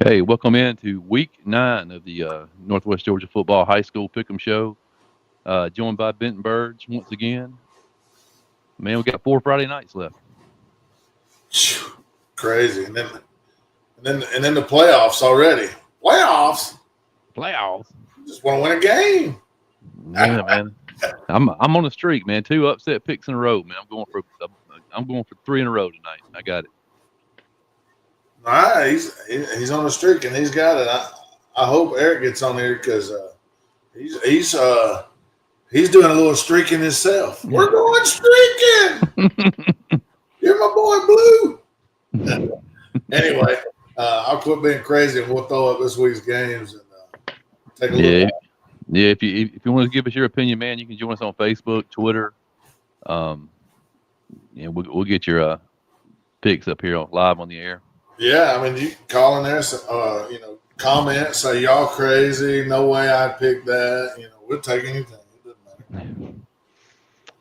Hey, welcome in to week 9 of the Northwest Georgia Football High School Pick'em Show. Joined by Benton Burge once again. Man, we got 4 Friday nights left. Phew, crazy. And then the playoffs already. Playoffs? Playoffs. Just want to win a game. Yeah, man. I'm on a streak, man. 2 upset picks in a row, man. I'm going for 3 in a row tonight. I got it. All right, he's on the streak and he's got it. I hope Eric gets on here because he's doing a little streaking himself. We're going streaking. You're my boy Blue. Anyway, I'll quit being crazy and we'll throw up this week's games and take a Yeah, look. yeah. If you want to give us your opinion, man, you can join us on Facebook, Twitter. Um, yeah, we'll get your picks up here live on the air. Yeah, I mean, you can call in there, comment, say y'all crazy. No way I'd pick that. We'll take anything. It doesn't matter.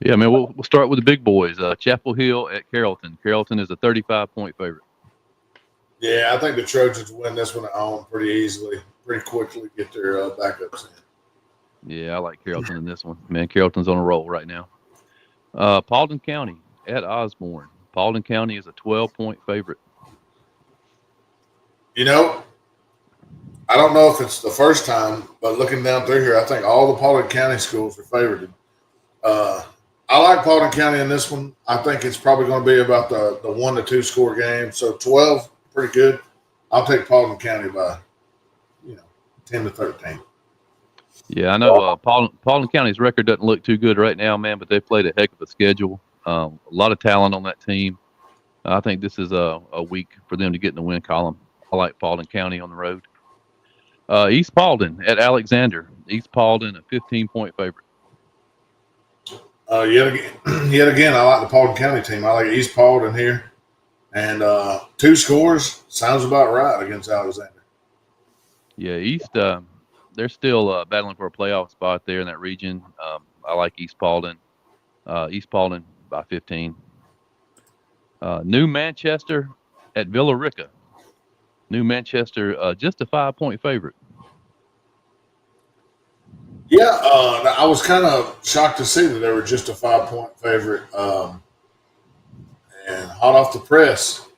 Yeah, man. We'll start with the big boys. Chapel Hill at Carrollton. Carrollton is a 35-point favorite. Yeah, I think the Trojans win this one at home pretty easily, pretty quickly, get their backups in. Yeah, I like Carrollton in this one. Man, Carrollton's on a roll right now. Paulding County at Osborne. Paulding County is a 12-point favorite. You know, I don't know if it's the first time, but looking down through here, I think all the Paulding County schools are favored. I like Paulding County in this one. I think it's probably going to be about the 1 to 2 score game. So 12, pretty good. I'll take Paulding County by, 10 to 13. Yeah, I know Paulding County's record doesn't look too good right now, man, but they played a heck of a schedule. A lot of talent on that team. I think this is a week for them to get in the win column. I like Paulding County on the road. East Paulding at Alexander. East Paulding, a 15-point favorite. Yet again, I like the Paulding County team. I like East Paulding here. And 2 scores sounds about right against Alexander. Yeah, East, they're still battling for a playoff spot there in that region. I like East Paulding. East Paulding by 15. New Manchester at Villa Rica. New Manchester, just a 5-point favorite. Yeah, I was kind of shocked to see that they were just a 5-point favorite. And hot off the press,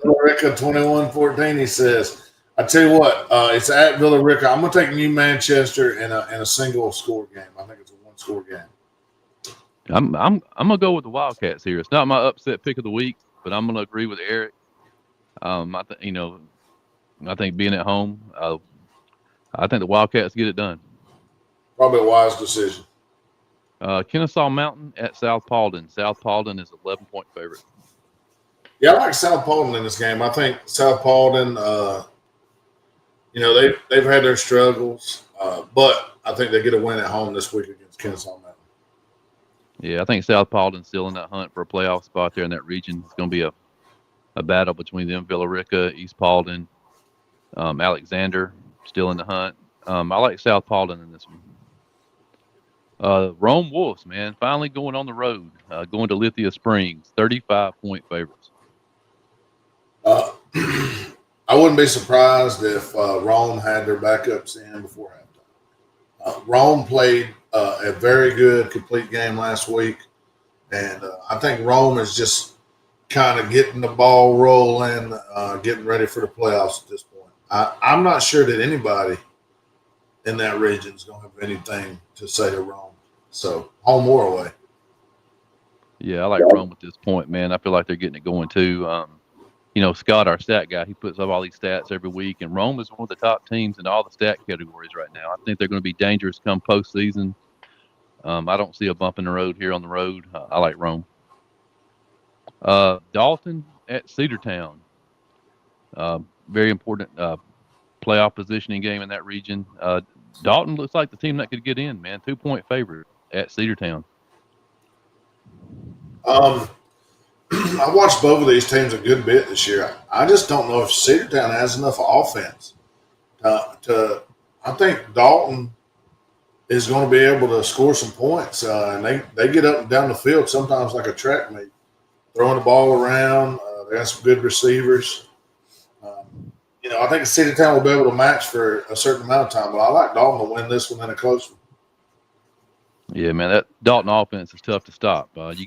Villa Rica 21-14. He says, "I tell you what, it's at Villa Rica. I'm going to take New Manchester in a single score game. I think it's a 1-score game." I'm gonna go with the Wildcats here. It's not my upset pick of the week, but I'm gonna agree with Eric. I think being at home, I think the Wildcats get it done. Probably a wise decision. Kennesaw Mountain at South Paulding. South Paulding is 11-point favorite. Yeah, I like South Paulding in this game. I think South Paulding, they've had their struggles, but I think they get a win at home this week against Kennesaw Mountain. Yeah, I think South Paulding's still in that hunt for a playoff spot there in that region. It's going to be a battle between them, Villa Rica, East Paulding, Alexander still in the hunt. I like South Paulding in this one. Rome Wolves, man, finally going on the road, going to Lithia Springs, 35-point favorites. Uh, I wouldn't be surprised if Rome had their backups in before halftime. Rome played a very good, complete game last week, and I think Rome is just kind of getting the ball rolling, getting ready for the playoffs at this point. I'm not sure that anybody in that region is going to have anything to say to Rome. So, home or away. Yeah, I like Rome at this point, man. I feel like they're getting it going too. Scott, our stat guy, he puts up all these stats every week, and Rome is one of the top teams in all the stat categories right now. I think they're going to be dangerous come postseason. I don't see a bump in the road here on the road. I like Rome. Dalton at Cedartown. Very important playoff positioning game in that region. Dalton looks like the team that could get in, man. 2-point favorite at Cedartown. I watched both of these teams a good bit this year. I just don't know if Cedartown has enough offense I think Dalton is going to be able to score some points, and they get up and down the field sometimes like a track meet, throwing the ball around, They got some good receivers. I think the City of Town will be able to match for a certain amount of time, but I like Dalton to win this one in a close one. Yeah, man, that Dalton offense is tough to stop. If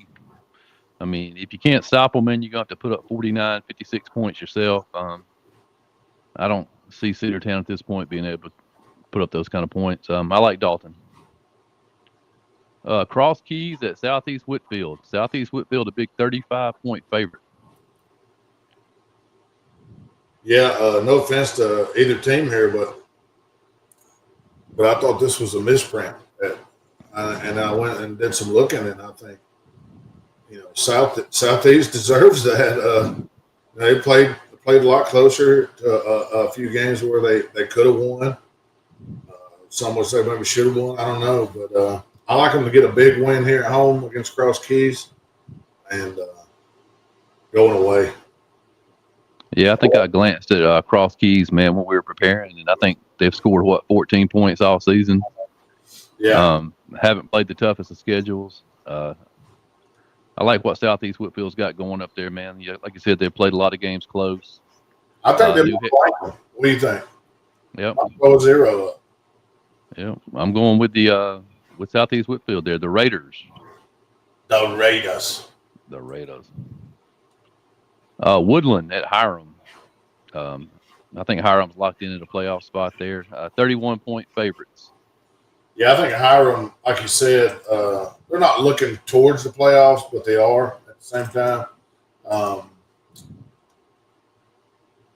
you can't stop them, man, you're going to have to put up 49, 56 points yourself. I don't see Cedar Town at this point being able to put up those kind of points. I like Dalton. Cross Keys at Southeast Whitfield. Southeast Whitfield, a big 35-point favorite. Yeah, no offense to either team here, but I thought this was a misprint. And I went and did some looking, and I think, Southeast deserves that. They played a lot closer to a few games where they could have won. Some would say maybe should have won. I don't know, but I like them to get a big win here at home against Cross Keys and going away. Yeah, I think I glanced at Cross Keys, man, when we were preparing, and I think they've scored 14 points all season. Yeah. Haven't played the toughest of schedules. I like what Southeast Whitfield's got going up there, man. Yeah, like you said, they've played a lot of games close. I think they're more likely. What do you think? Yep. I'll go 0 up. Yeah, I'm going with the with Southeast Whitfield there. The Raiders. The Raiders. Woodland at Hiram. I think Hiram's locked into the playoff spot there. 31-point favorites. Yeah, I think Hiram, like you said, they're not looking towards the playoffs, but they are at the same time.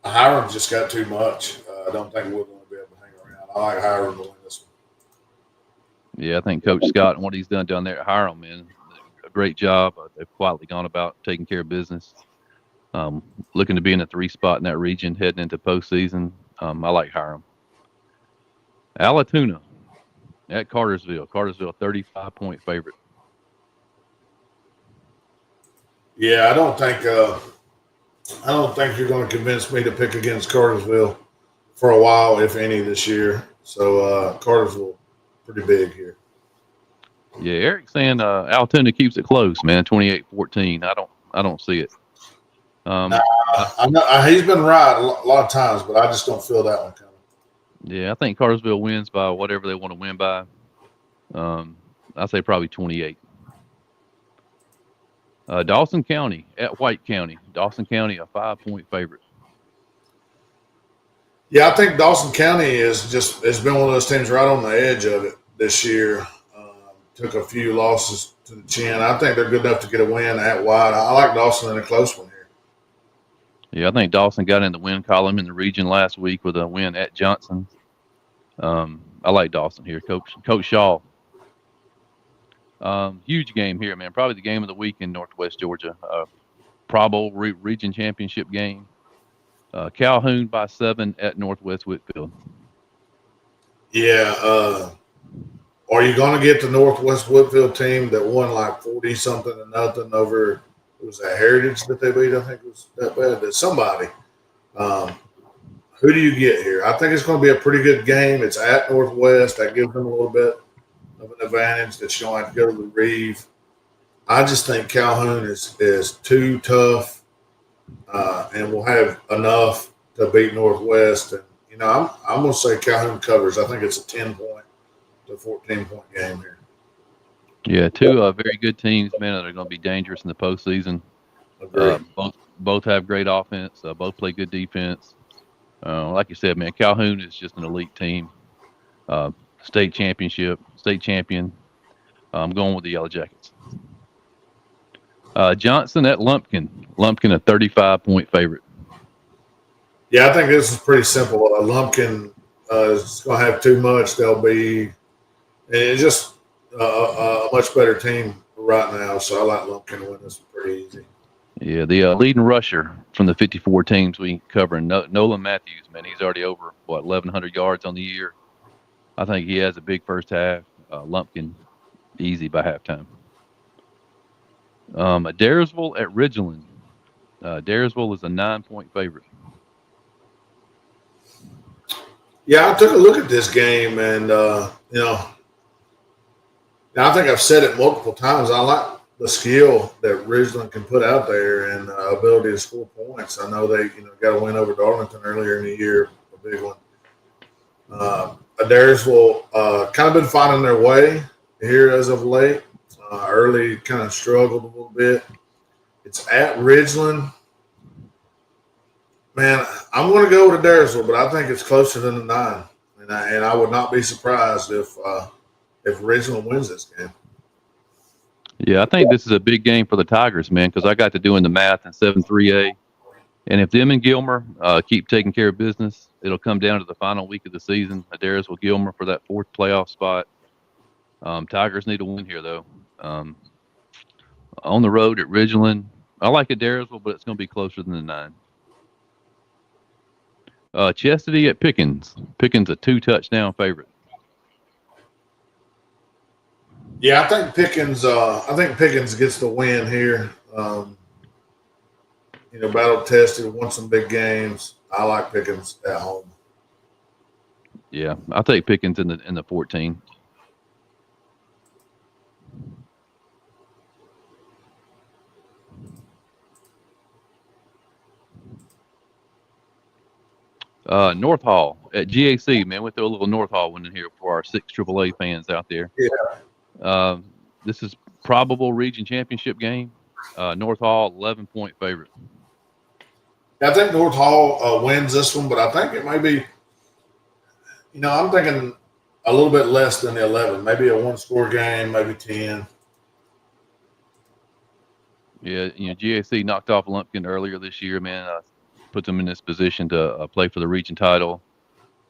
Hiram just got too much. I don't think Woodland will be able to hang around. I like Hiram to win this one. Yeah, I think Coach Scott and what he's done down there at Hiram, man, a great job. They've quietly gone about taking care of business. Looking to be in the 3 spot in that region heading into postseason. I like Hiram. Alatoona at Cartersville. Cartersville, 35-point favorite. Yeah, I don't think you're going to convince me to pick against Cartersville for a while, if any, this year. So Cartersville, pretty big here. Yeah, Eric's saying Alatoona keeps it close, man. 28-14. I don't see it. He's been right a lot of times, but I just don't feel that one coming. Yeah, I think Cartersville wins by whatever they want to win by. I say probably 28. Dawson County at White County. Dawson County, a 5-point favorite. Yeah, I think Dawson County has been one of those teams right on the edge of it this year. Took a few losses to the chin. I think they're good enough to get a win at White. I like Dawson in a close one here. Yeah, I think Dawson got in the win column in the region last week with a win at Johnson. I like Dawson here. Coach Shaw. Huge game here, man. Probably the game of the week in Northwest Georgia. Pro Bowl region championship game. Calhoun by 7 at Northwest Whitfield. Yeah. Are you going to get the Northwest Whitfield team that won like 40-something-0 over? It was a Heritage that they beat. I think it was that bad. That somebody. Who do you get here? I think it's going to be a pretty good game. It's at Northwest. That gives them a little bit of an advantage that you don't have to go to the Reeve. I just think Calhoun is too tough and will have enough to beat Northwest. And, I'm going to say Calhoun covers. I think it's a 10-point to 14-point game here. Yeah, two very good teams, man, that are going to be dangerous in the postseason. Both have great offense. Both play good defense. Like you said, man, Calhoun is just an elite team. State champion. I'm going with the Yellow Jackets. Johnson at Lumpkin. Lumpkin, a 35-point favorite. Yeah, I think this is pretty simple. Lumpkin is going to have too much. They'll be – and it's just a much better team right now, so I like Lumpkin to win this one pretty easy. Yeah, the leading rusher from the 54 teams we cover, Nolan Matthews, man, he's already over, 1,100 yards on the year. I think he has a big first half. Lumpkin, easy by halftime. Daresville at Ridgeland. Daresville is a 9-point favorite. Yeah, I took a look at this game, and I think I've said it multiple times. I like the skill that Ridgeland can put out there and ability to score points. I know they got a win over Darlington earlier in the year, a big one. Adairsville kind of been finding their way here as of late. Early kind of struggled a little bit. It's at Ridgeland. Man, I'm going to go with Adairsville, but I think it's closer than the 9. And I would not be surprised if Ridgeland wins this game. Yeah, I think this is a big game for the Tigers, man, because I got to doing the math in 7-3A. And if them and Gilmer keep taking care of business, it'll come down to the final week of the season. Adairsville Gilmer for that 4th playoff spot. Tigers need a win here, though. On the road at Ridgeland, I like Adairsville, but it's going to be closer than the 9. Chastity at Pickens. Pickens a 2-touchdown favorite. Yeah, I think Pickens gets the win here. Battle tested, won some big games. I like Pickens at home. Yeah, I'll take Pickens in the 14. North Hall at GAC, man. We throw a little North Hall one in here for our 6 AAA fans out there. Yeah. This is probable region championship game. North Hall 11-point favorite. I think North Hall wins this one, but I think it might be. I'm thinking a little bit less than the 11. Maybe a 1-score game, maybe 10. Yeah, GAC knocked off Lumpkin earlier this year, man. Put them in this position to play for the region title.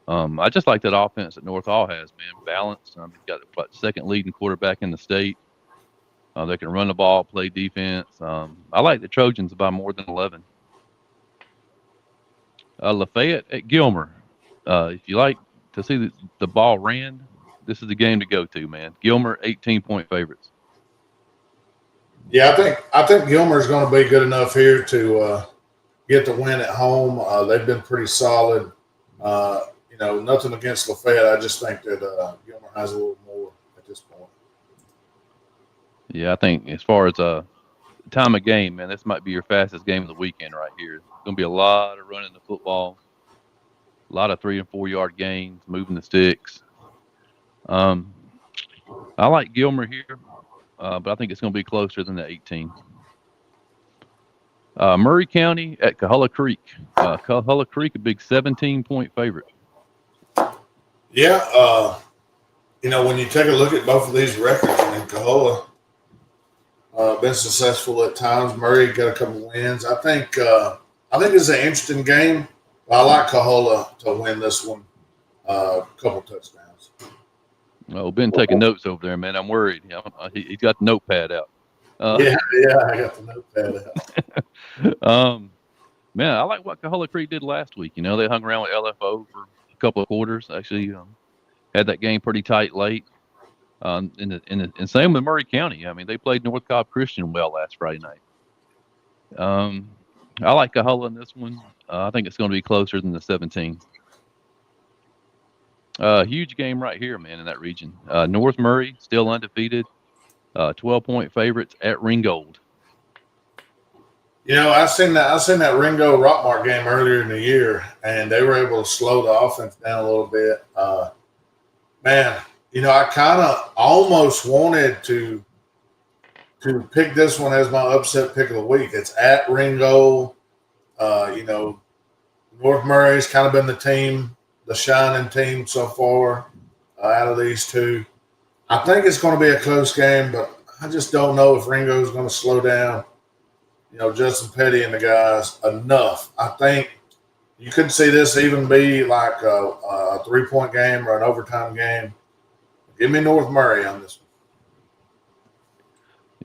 I just like that offense that North Hall has, man. Balanced. Got the 2nd leading quarterback in the state. They can run the ball, play defense. I like the Trojans by more than 11. Lafayette at Gilmer. If you like to see the ball ran, this is the game to go to, man. Gilmer 18-point favorites. Yeah, I think Gilmer's going to be good enough here to get the win at home. They've been pretty solid. Nothing against Lafayette. I just think that Gilmer has a little more at this point. Yeah, I think as far as time of game, man, this might be your fastest game of the weekend right here. It's going to be a lot of running the football, a lot of 3- and 4-yard gains, moving the sticks. I like Gilmer here, but I think it's going to be closer than the 18. Murray County at Coahulla Creek. Coahulla Creek, a big 17-point favorite. Yeah, when you take a look at both of these records, Coahulla been successful at times. Murray got a couple wins. I think it's an interesting game. I like Coahulla to win this one. A couple touchdowns. Oh, Ben taking notes over there, man. I'm worried. He's got the notepad out. Yeah, I got the notepad out. Man, I like what Coahulla Creek did last week. They hung around with LFO for a couple of quarters. Actually, had that game pretty tight late. And same with Murray County. I mean, they played North Cobb Christian well last Friday night. I like Coahulla in this one. I think it's going to be closer than the 17. Huge game right here, man, in that region. North Murray still undefeated. 12-point favorites at Ringgold. I seen that Ringo Rockmart game earlier in the year, and they were able to slow the offense down a little bit. Man, I kind of almost wanted to pick this one as my upset pick of the week. It's at Ringo. North Murray's kind of been the shining team so far out of these two. I think it's going to be a close game, but I just don't know if Ringo's going to slow down, Justin Petty and the guys enough. I think you could see this even be like a 3-point game or an overtime game. Give me North Murray on this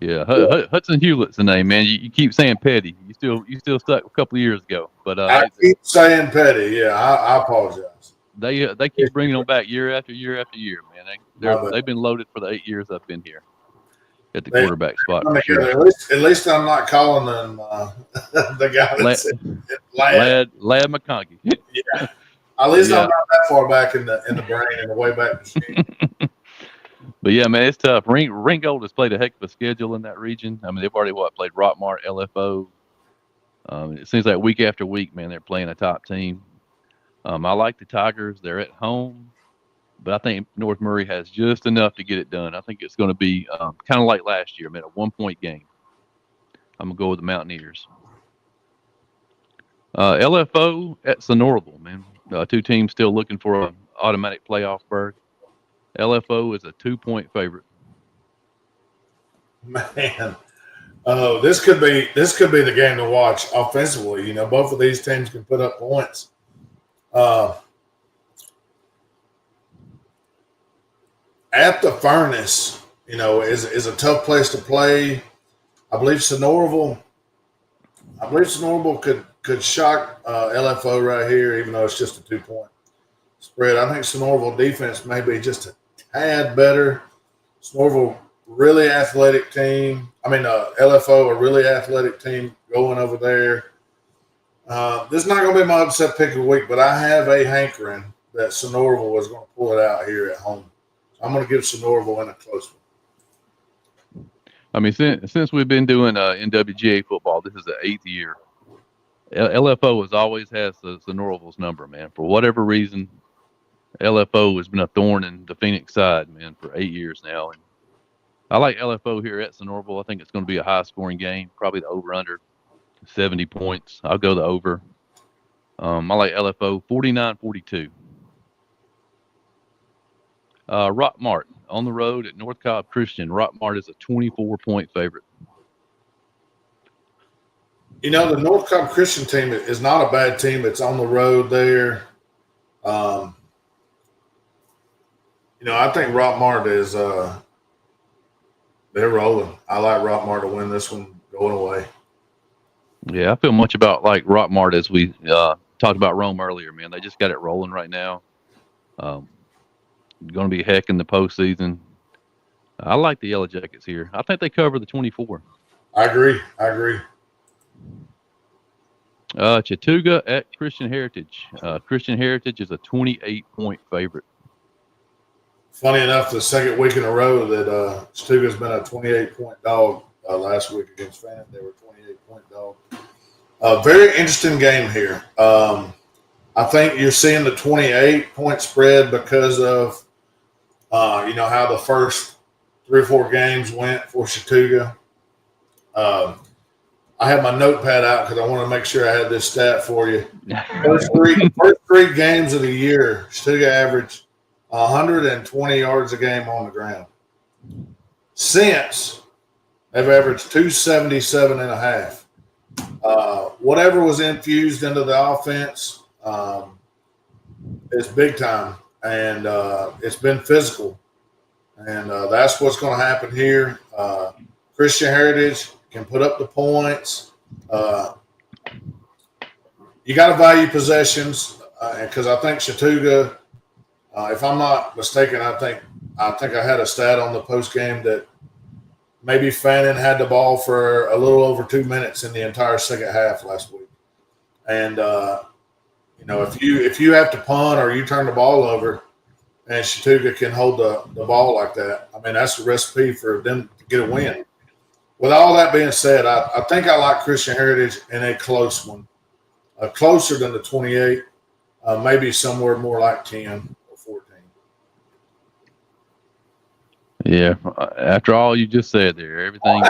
one. Yeah, Hudson Hewlett's the name, man. You keep saying Petty. You still stuck a couple of years ago, but I keep saying Petty. Yeah, I apologize. They keep bringing them back year after year after year, man. They've been loaded for the 8 years I've been here at the quarterback spot. For sure. At least I'm not calling them the guy that's Lad McConkey. Yeah. At least I'm not that far back in the brain and the way back machine. But yeah, man, it's tough. Ringgold has played a heck of a schedule in that region. I mean, they've already played Rockmart, LFO. It seems like week after week, man, they're playing a top team. I like the Tigers. They're at home, but I think North Murray has just enough to get it done. I think it's going to be kind of like last year, man, a 1-point game. I'm gonna go with the Mountaineers. LFO at Sonoraville, man. Two teams still looking for an automatic playoff berth. LFO is a 2-point favorite. Man, this could be the game to watch offensively. You know, both of these teams can put up points. At the Furnace, you know, is a tough place to play. I believe Sonoraville could shock LFO right here, even though it's just a 2-point spread. I think Sonoraville defense may be just a tad better. Sonoraville, really athletic team. LFO, a really athletic team going over there. This is not going to be my upset pick of the week, but I have a hankering that Sonoraville was going to pull it out here at home. So I'm going to give Sonoraville in a close one. I mean, since we've been doing NWGA football, this is the 8th year. LFO has always has the Sonoraville's number, man. For whatever reason, LFO has been a thorn in the Phoenix side, man, for 8 years now. And I like LFO here at Sonoraville. I think it's going to be a high-scoring game, probably the over-under 70 points. I'll go the over. I like LFO 49-42. Rockmart on the road at North Cobb Christian. Rockmart is a 24-point favorite. You know, the North Cobb Christian team is not a bad team. It's on the road there. You know, I think Rockmart is they're rolling. I like Rockmart to win this one going away. Yeah, I feel much about like Rockmart as we talked about Rome earlier, man. They just got it rolling right now. Going to be heck in the postseason. I like the Yellow Jackets here. I think they cover the 24. I agree. Chattooga at Christian Heritage. Christian Heritage is a 28-point favorite. Funny enough, the second week in a row that Chattooga's been a 28-point dog. Last week against Fannin, they were 28-point dog. Very interesting game here. I think you're seeing the 28-point spread because of you know how the first 3 or 4 games went for Chattooga. I have my notepad out because I want to make sure I had this stat for you. First three games of the year, Chattooga averaged 120 yards a game on the ground. Since, they've averaged 277 and a half. Whatever was infused into the offense is big time, and it's been physical. And that's what's going to happen here. Christian Heritage can put up the points. You got to value possessions because I think Chattooga, if I'm not mistaken, I think I had a stat on the post game that maybe Fannin had the ball for a little over 2 minutes in the entire second half last week. And you know, if you have to punt or you turn the ball over, and Chattooga can hold the ball like that, I mean, that's the recipe for them to get a win. With all that being said, I think I like Christian Heritage in a close one, closer than the 28, maybe somewhere more like 10 or 14. Yeah, after all you just said there, everything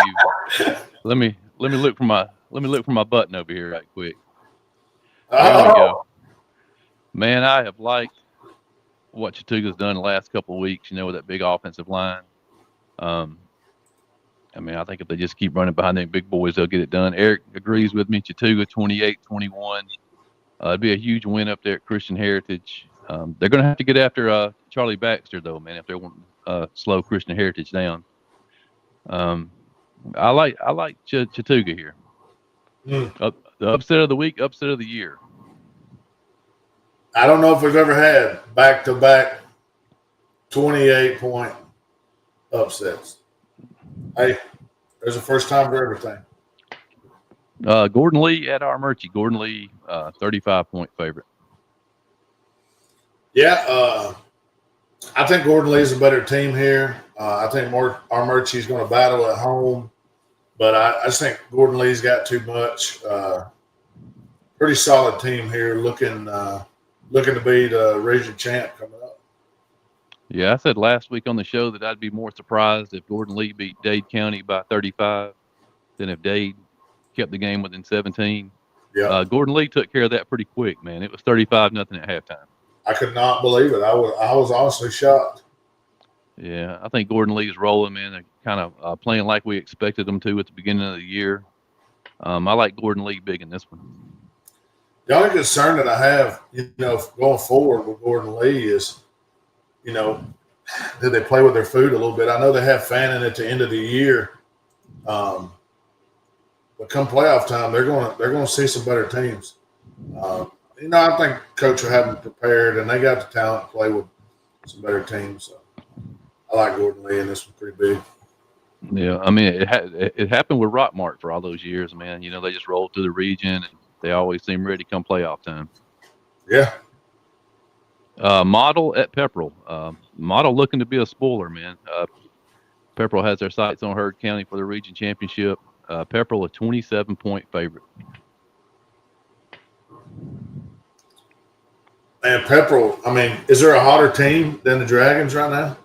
you let me look for my button over here right quick. There we go. Man, I have liked what Chattooga's done the last couple of weeks, you know, with that big offensive line. I mean, I think if they just keep running behind them big boys, they'll get it done. Eric agrees with me. Chattooga 28-21. It'd be a huge win up there at Christian Heritage. They're going to have to get after Charlie Baxter, though, man, if they want to slow Christian Heritage down. I like Chattooga here. The upset of the week, upset of the year. I don't know if we've ever had back-to-back 28-point upsets. Hey, there's a first time for everything. Gordon Lee at Armurchie. Gordon Lee, 35-point favorite. Yeah, I think Gordon Lee is a better team here. I think Armurchie's going to battle at home, but I just think Gordon Lee's got too much. Pretty solid team here, looking to be the region champ coming up. Yeah, I said last week on the show that I'd be more surprised if Gordon Lee beat Dade County by 35 than if Dade kept the game within 17. Yeah, Gordon Lee took care of that pretty quick, man. It was 35-0 at halftime. I could not believe it. I was honestly shocked. Yeah, I think Gordon Lee is rolling, man. They're kind of playing like we expected them to at the beginning of the year. I like Gordon Lee big in this one. The only concern that I have, going forward with Gordon Lee is, did they play with their food a little bit? I know they have Fannin at the end of the year, but come playoff time, they're going to see some better teams. I think Coach will have them prepared, and they got the talent to play with some better teams. So I like Gordon Lee, and this one's pretty big. Yeah, I mean, it happened with Rockmart for all those years, man. They just rolled through the region, and they always seem ready come playoff time. Yeah. Model at Pepperell. Model looking to be a spoiler, man. Pepperell has their sights on Heard County for the region championship. Pepperell a 27-point favorite. Man, Pepperell, I mean, is there a hotter team than the Dragons right now?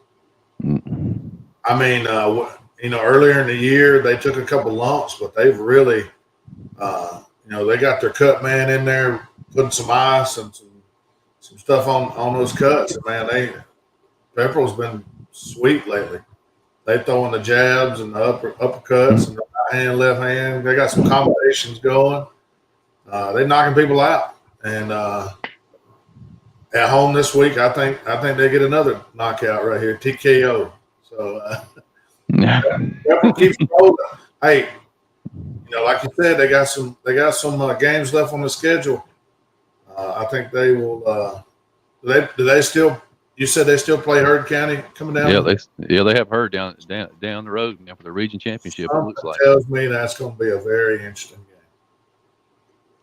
I mean, earlier in the year, they took a couple lumps, but they've really, they got their cut man in there, putting some ice and some stuff on those cuts. And, man, Pepperell's been sweet lately. They throwing the jabs and the uppercuts and the right hand, left hand. They got some combinations going. They're knocking people out. And at home this week, I think they get another knockout right here, TKO. So Pepperell keeps rolling. Hey, like you said, they got some games left on the schedule. I think they will. Do they still? You said they still play Heard County coming down. Yeah, they have Heard down the road for the region championship. It looks like tells me that's going to be a very interesting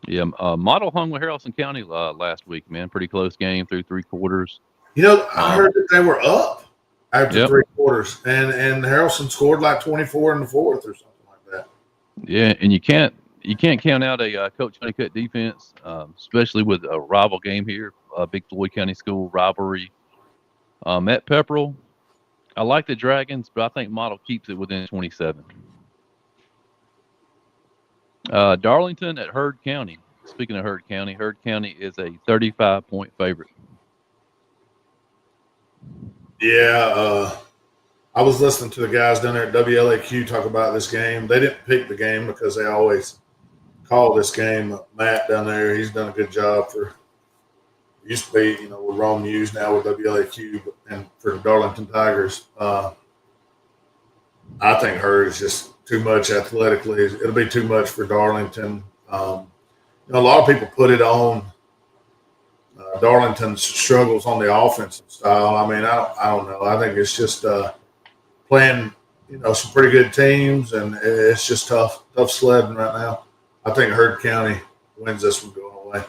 Yeah, game. Model hung with Haralson County last week, man. Pretty close game through 3 quarters. I heard that they were up after 3 quarters, and Haralson scored like 24 in the fourth or something like that. Yeah, and you can't count out a Coach Honeycutt defense, especially with a rival game here, big Floyd County school rivalry. At Pepperell, I like the Dragons, but I think Model keeps it within 27. Darlington at Heard County. Speaking of Heard County is a 35-point favorite. Yeah, I was listening to the guys down there at WLAQ talk about this game. They didn't pick the game because they always call this game. Matt down there, he's done a good job for – used to be, with Rome News, now with WLAQ, and for the Darlington Tigers. I think Heard is just too much athletically. It'll be too much for Darlington. A lot of people put it on Darlington's struggles on the offensive style. I mean, I don't know. I think it's just playing, some pretty good teams, and it's just tough sledding right now. I think Heard County wins this one going away.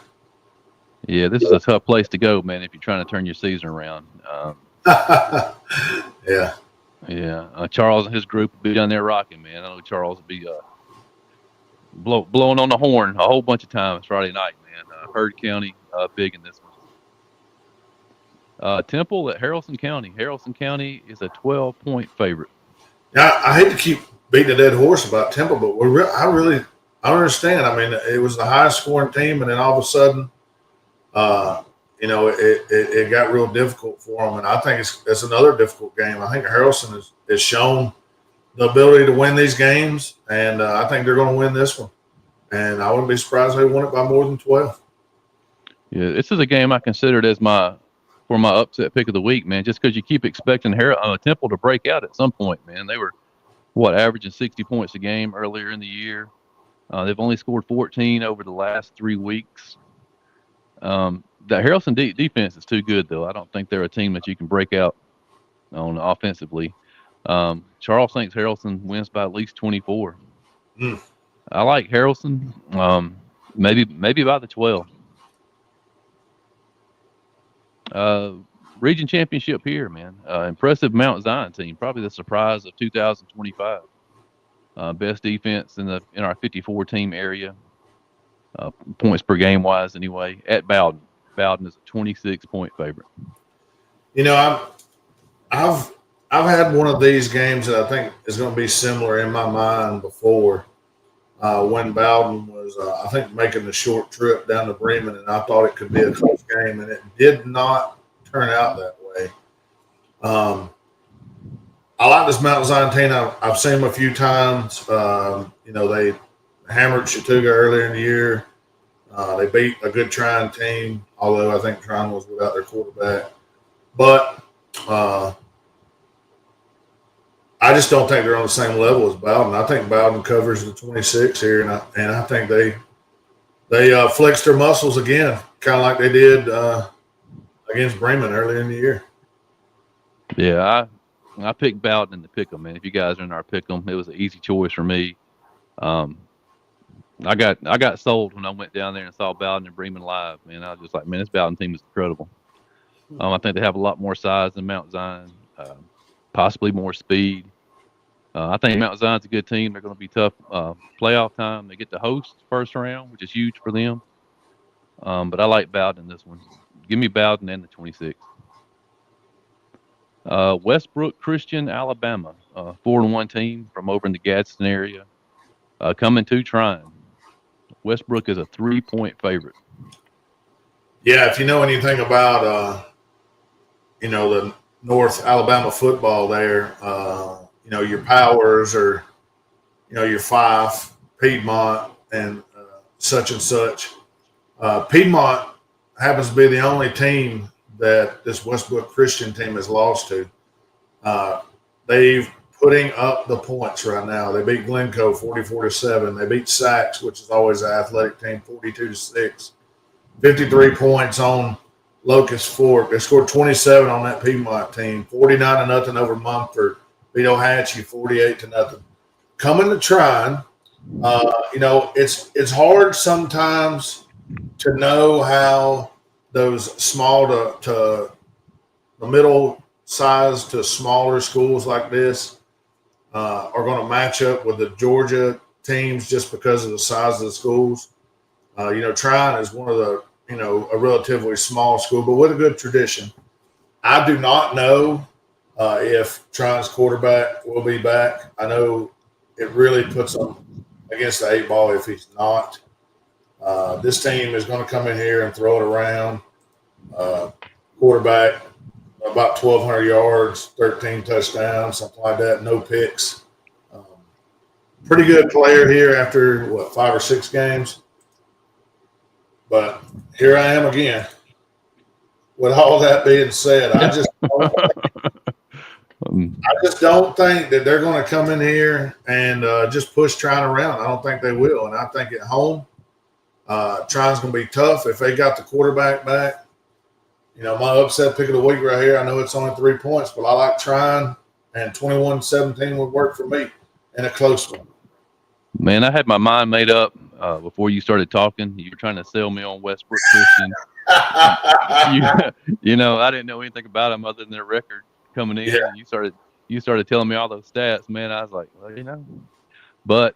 Yeah, this is a tough place to go, man, if you're trying to turn your season around. Yeah. Yeah. Charles and his group will be down there rocking, man. I know Charles will be blowing on the horn a whole bunch of times Friday night, man. Heard County big in this one. Temple at Haralson County. Haralson County is a 12-point favorite. Now, I hate to keep beating a dead horse about Temple, but I don't understand. I mean, it was the highest scoring team, and then all of a sudden, it got real difficult for them. And I think it's another difficult game. I think Haralson has shown the ability to win these games, and I think they're going to win this one. And I wouldn't be surprised if they won it by more than 12. Yeah, this is a game I considered as my upset pick of the week, man, just because you keep expecting Temple to break out at some point, man. They were, averaging 60 points a game earlier in the year. They've only scored 14 over the last 3 weeks. The Haralson defense is too good, though. I don't think they're a team that you can break out on offensively. Charles thinks Haralson wins by at least 24. I like Haralson, maybe by the 12. region championship here, man. Impressive Mount Zion team, probably the surprise of 2025. Best defense in our 54 team area, points per game wise anyway. At Bowden, Bowden is a 26-point favorite. You know, I've had one of these games that I think is going to be similar in my mind before. When Bowden was, I think, making the short trip down to Bremen, and I thought it could be a close game, and it did not turn out that way. I like this Mount Zion team. I've seen them a few times. They hammered Chattooga earlier in the year. They beat a good Trine team, although I think Trine was without their quarterback. But I just don't think they're on the same level as Bowden. I think Bowden covers the 26 here, and I think they flexed their muscles again, kind of like they did against Bremen earlier in the year. Yeah, I picked Bowden in the Pickem, man. If you guys are in our Pickem, it was an easy choice for me. I got sold when I went down there and saw Bowden and Bremen live, man. I was just like, man, this Bowden team is incredible. I think they have a lot more size than Mount Zion, possibly more speed. I think Mount Zion's a good team. They're going to be tough playoff time. They get to host first round, which is huge for them. But I like Bowden in this one. Give me Bowden and the 26. Westbrook Christian, Alabama, 4-1 team from over in the Gadsden area, coming to Trine. Westbrook is a 3-point favorite. Yeah, if you know anything about the North Alabama football there, your Powers or your Fife, Piedmont, and such and such. Piedmont happens to be the only team that this Westbrook Christian team has lost to. They've putting up the points right now. They beat Glencoe 44-7. They beat Sachs, which is always an athletic team, 42-6. 53 points on Locust Fork. They scored 27 on that Piedmont team. 49-0 over Mumford. Beat Ohatchee 48-0. Coming to Trine, it's hard sometimes to know how those small to the middle size to smaller schools like this are going to match up with the Georgia teams just because of the size of the schools. Trine is one of the, a relatively small school, but with a good tradition. I do not know if Trine's quarterback will be back. I know it really puts them against the 8 ball if he's not. This team is going to come in here and throw it around. Quarterback, about 1,200 yards, 13 touchdowns, something like that, no picks. Pretty good player here after, 5 or 6 games. But here I am again. With all that being said, I just don't think that they're going to come in here and just push Trine around. I don't think they will. And I think at home, Trine's going to be tough if they got the quarterback back. My upset pick of the week right here, I know it's only 3 points, but I like Trine, and 21-17 would work for me in a close one. Man, I had my mind made up before you started talking. You were trying to sell me on Westbrook Christian. I didn't know anything about them other than their record coming in. Yeah. And you started telling me all those stats, man. I was like, well, But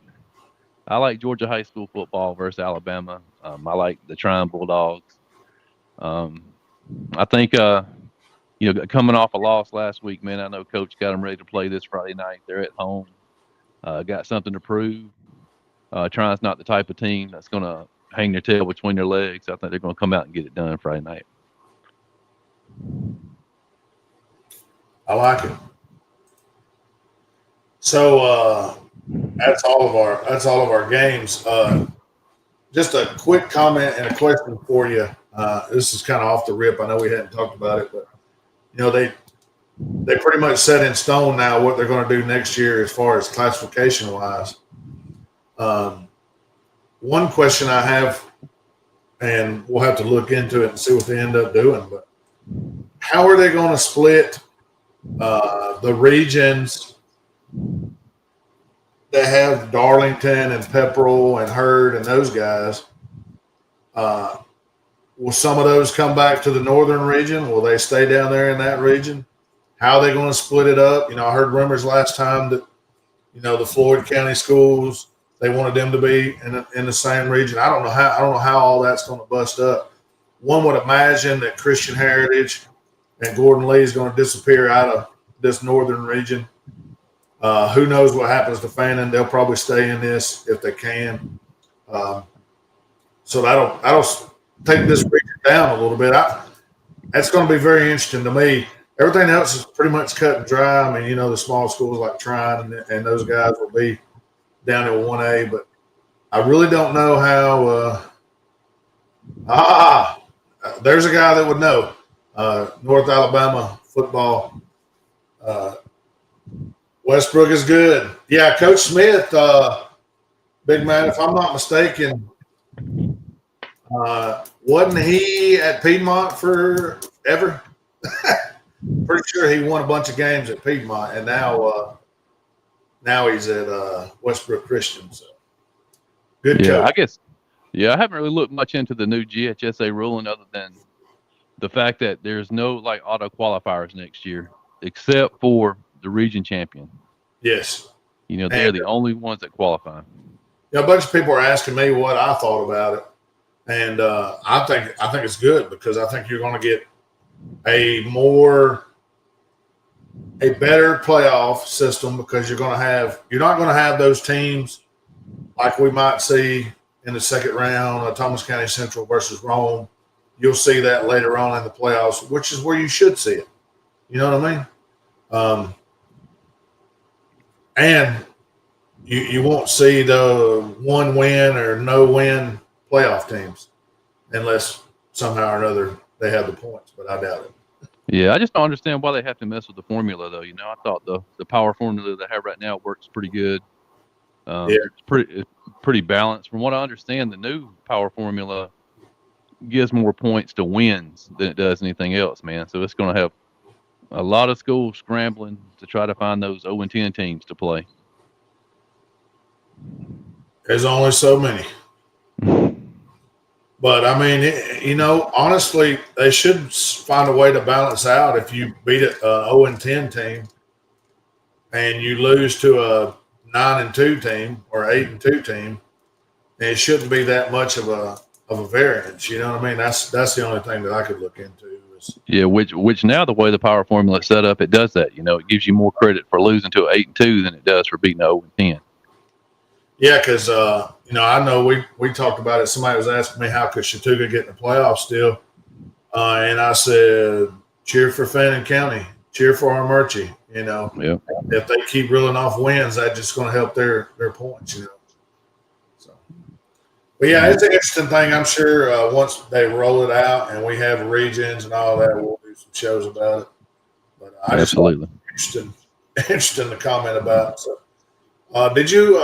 I like Georgia high school football versus Alabama. I like the Trine Bulldogs. I think, coming off a loss last week, man, I know Coach got them ready to play this Friday night. They're at home. Got something to prove. Trine's not the type of team that's going to hang their tail between their legs. I think they're going to come out and get it done Friday night. I like it. So that's all of our games. Just a quick comment and a question for you. This is kind of off the rip. I know we hadn't talked about it, but they pretty much set in stone now what they're going to do next year as far as classification wise. One question I have, and we'll have to look into it and see what they end up doing, but how are they going to split the regions that have Darlington and Pepperell and Hurd and those guys Will some of those come back to the northern region? Will they stay down there in that region? How are they going to split it up? I heard rumors last time that the Floyd County schools, they wanted them to be in the same region. I don't know how all that's going to bust up. One would imagine that Christian Heritage and Gordon Lee is going to disappear out of this northern region. Who knows what happens to Fannin? They'll probably stay in this if they can. So that'll take this region down a little bit. That's going to be very interesting to me. Everything else is pretty much cut and dry. I mean, the small schools like Trine and those guys will be down in 1A, but I really don't know how. There's a guy that would know. North Alabama football. Westbrook is good. Yeah, Coach Smith, big man, if I'm not mistaken, wasn't he at Piedmont forever? Pretty sure he won a bunch of games at Piedmont, and now he's at Westbrook Christian. So good coach. I guess. Yeah, I haven't really looked much into the new GHSA ruling other than the fact that there's no auto qualifiers next year, except for the region champion. Yes. They're the only ones that qualify. A bunch of people are asking me what I thought about it, and I think it's good because I think you're going to get a better playoff system because you're not going to have those teams like we might see in the second round, Thomas County Central versus Rome. You'll see that later on in the playoffs, which is where you should see it. You know what I mean? And you won't see the 1 win or no win playoff teams unless somehow or another they have the points, but I doubt it. Yeah, I just don't understand why they have to mess with the formula, though. I thought the power formula they have right now works pretty good. It's pretty balanced. From what I understand, the new power formula gives more points to wins than it does anything else, man. So it's going to have a lot of schools scrambling to try to find those 0-10 teams to play. There's only so many. But, I mean, honestly, they should find a way to balance out if you beat an 0-10 team and you lose to a 9-2 team or 8-2 team, and it shouldn't be that much of a variance. You know what I mean? That's the only thing that I could look into. Yeah, which now the way the power formula is set up, it does that. It gives you more credit for losing to an 8-2 than it does for beating an 0-10. Yeah, because I know we talked about it. Somebody was asking me how could Chattooga get in the playoffs still, and I said, cheer for Fannin County, cheer for Armurchie. Yeah. If they keep reeling off wins, that's just going to help their points. So, but yeah, it's an interesting thing. I'm sure once they roll it out and we have regions and all that, we'll do some shows about it. But I Absolutely just interesting to comment about. So, did you?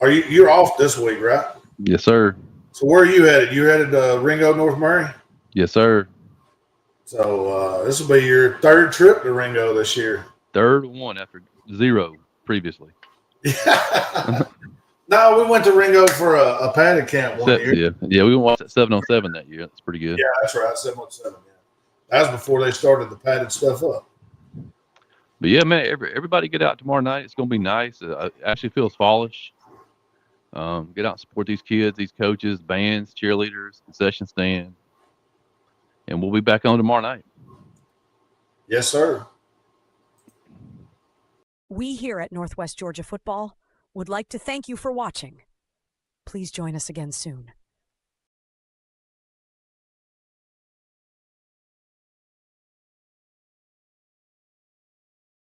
You're off this week, right? Yes, sir. So where are you headed? You headed to Ringo, North Murray? Yes, sir. So this will be your third trip to Ringo this year. Third one after 0 previously. Yeah. No, we went to Ringo for a padded camp one year. Yeah, we watched at 7-on-7 that year. That's pretty good. Yeah, that's right, 7-on-7. Yeah, that was before they started the padded stuff up. But yeah, man, everybody get out tomorrow night. It's gonna be nice. It actually feels fallish. Get out and support these kids, these coaches, bands, cheerleaders, concession stand, and we'll be back on tomorrow night. Yes, sir. We here at Northwest Georgia Football would like to thank you for watching. Please join us again soon.